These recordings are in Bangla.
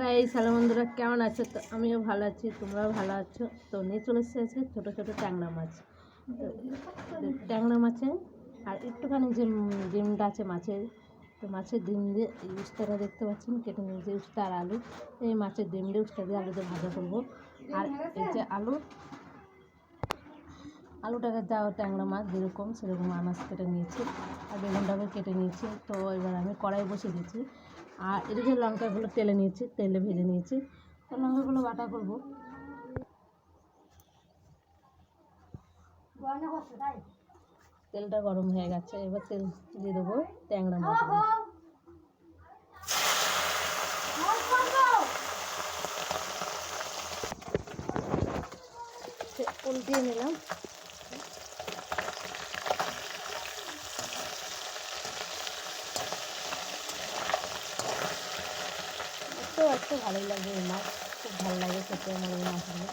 গাইস, হ্যালো বন্ধুরা, কেমন আছো? তো আমিও ভালো আছি, তোমরাও ভালো আছো। তো নিয়ে চলে এসেছে ছোটো ছোটো ট্যাংরা মাছ। তো ট্যাংরা মাছে আর একটুখানি যে ডিমটা আছে মাছের, তো মাছের ডিম দিয়ে এই উস্তাটা দেখতে পাচ্ছেন কেটে নিয়েছি, উস্তা আর আলু। এই মাছের ডিম দিয়ে উস্তা দিয়ে আলু দিয়ে ভাজা করবো। আর এই যে আলুটাকে যাও ট্যাংরা মাছ যেরকম সেরকম আনাজ কেটে নিয়েছি, আর বেগুনটাকে কেটে নিয়েছি। তো এবার আমি কড়াই বসিয়ে দিয়েছি, আর এদিকে লঙ্কাগুলো তেলে নিয়েছি, তেলে ভেজে নিয়েছি। তো লঙ্কাগুলো বাটা করবো। তেলটা গরম হয়ে গেছে, এবার তেল দিয়ে দেবো ট্যাংরা মাছগুলো। উল্টিয়ে নিলাম। একটু ভালোই লাগবে এই মাছ, খুব ভালো লাগে খেতে আমার এই মাছগুলো।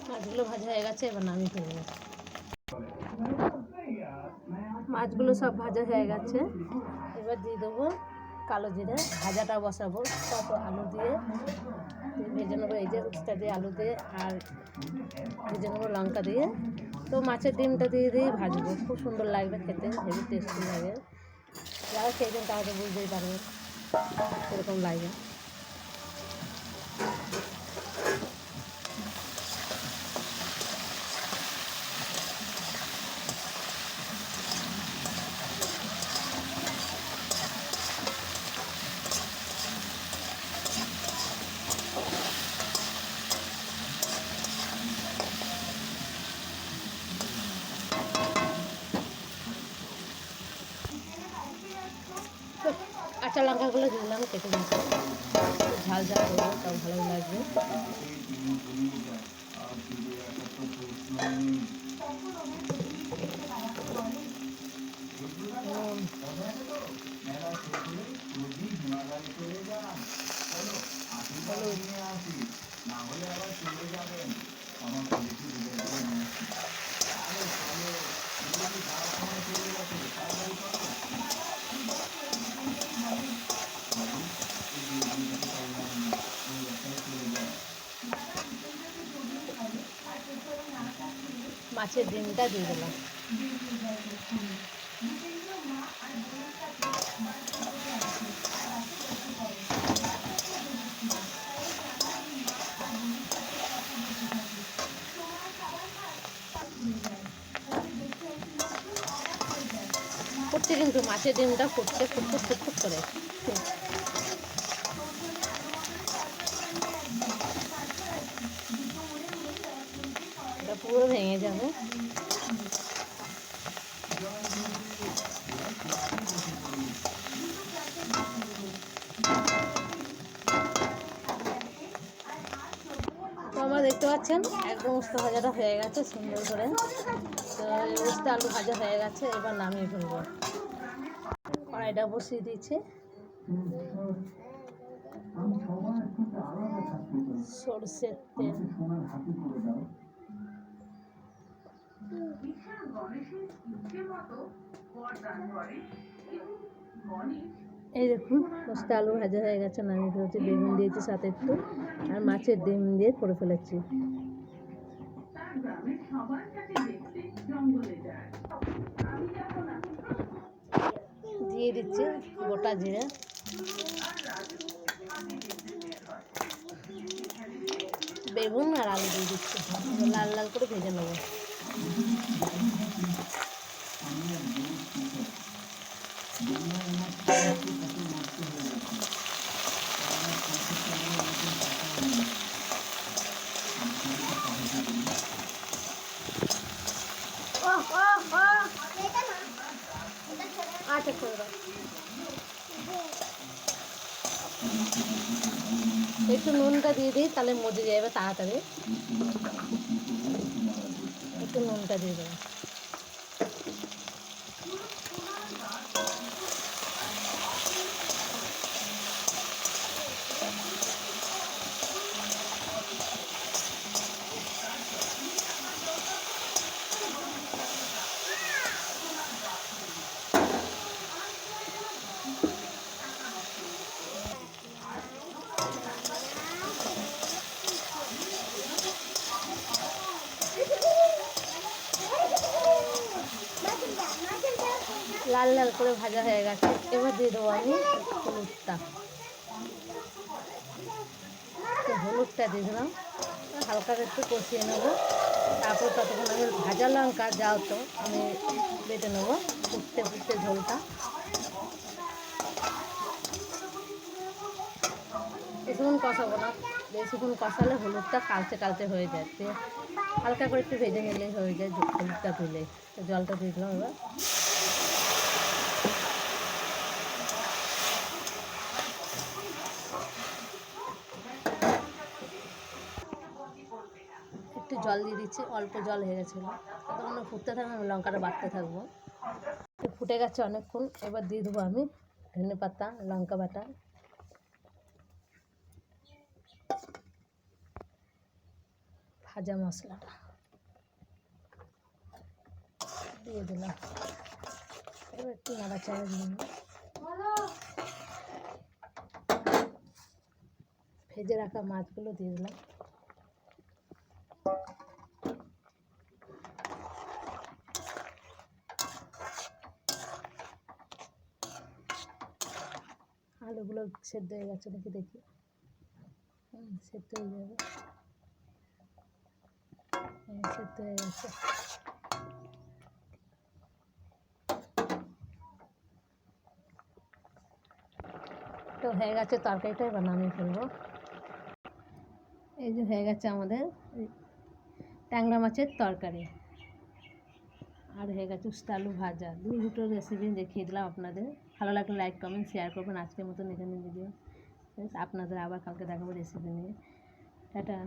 মাছগুলো ভাজা হয়ে গেছে, এবার নামিয়ে ফেলবো। মাছগুলো সব ভাজা হয়ে গেছে, এবার দিয়ে দেবো কালো জিরে। ভাজাটা বসাবো, সব আলু দিয়ে ভেজে নেবো। এই যে উস্তা দিয়ে আলু দিয়ে আর ভেজে নেবো লঙ্কা দিয়ে। তো মাছের ডিমটা দিয়ে দিয়েই ভাজবো, খুব সুন্দর লাগবে খেতে, হেভি টেস্টি লাগে। যারা খেয়েছেন তারা তো বুঝতেই পারবেন কীরকম লাগে। কাঁচা লঙ্কাগুলো দিলাম কেটে নিচ্ছি, ঝাল ঝাল করবো, তাও ভালো লাগবে। মাছের ডিমটা দিয়ে দিলাম। ফুটছে, কিন্তু মাছের ডিমটা ফুটছে, ফুটফুট ফুটফুট করে। এটা পুরো ভেঙে যাবে। তো আমরা দেখতে পাচ্ছেন একদম উস্তা ভাজাটা হয়ে গেছে সুন্দর করে। তো উস্তা আলু ভাজা হয়ে গেছে, এবার নামিয়ে ফেলবো। কড়াইটা বসিয়ে দিয়েছে, সরষের তেল। এই দেখুন উস্তা আলু ভাজা হয়ে গেছে, নামিয়ে ফেলেছি। বেগুন দিয়েছি সাথে একটু, আর মাছের ডিম দিয়ে করে ফেলেছি। দিয়ে দিচ্ছি গোটা জিরে, বেগুন আর আলু দিয়ে দিচ্ছি, লাল লাল করে ভেজে নেবো। আচ্ছা করে দাও, একটু নুনটা দিয়ে দিই, তাহলে মজে যাবে তাড়াতাড়ি। একটু নুনটা দিয়ে দেবো। লাল লাল করে ভাজা হয়ে গেছে। এবার দিয়ে দেবো আমি হলুদটা। তো হলুদটা দিয়ে দিলাম, হালকা একটু কষিয়ে নেবো। তারপর ততক্ষণ আমি ভাজা লঙ্কা যাও তো আমি বেটে নেবো ফুটতে ফুটতে ঝোলটা। বেশিক্ষণ কষাবো না, বেশিক্ষণ কষালে হলুদটা কালচে কালচে হয়ে যায়। হালকা করে একটু ভেজে নিলেই হয়ে যায় হলুদটা তুলে। তো জলটা দিয়ে দিলাম এবার। একটু জল দিয়ে দিচ্ছি, অল্প জল হয়ে গেছিলো। ততক্ষণ ফুটতে থাকবে, আমি লঙ্কাটা বাটতে থাকবো। ফুটে গেছে অনেকক্ষণ। এবার দিয়ে দেবো আমি ধনে পাতা, লঙ্কা বাটা, ভাজা মশলাটা দিয়ে দিলাম। এবার একটু নাড়াচাড়া দিয়ে ভেজে রাখা মাছগুলো দিয়ে দিলাম। আলুগুলো সেদ্ধ হয়ে গেছে নাকি দেখি। সেদ্ধ হয়ে যাবে, সেদ্ধ হয়ে গেছে। তো হয়ে গেছে তরকারিটা, এবার নামিয়ে ফেলবো। এই যে হয়ে গেছে আমাদের ট্যাংরা মাছের তরকারি, আর হয়ে গেছে উস্তা আলু ভাজা। দুটো রেসিপি দেখিয়ে দিলাম আপনাদের। ভালো লাগলে লাইক কমেন্ট শেয়ার করবেন। আজকের মতন এখানে ভিডিও, আপনাদের আবার কালকে দেখাবো রেসিপি নিয়ে। টাটা।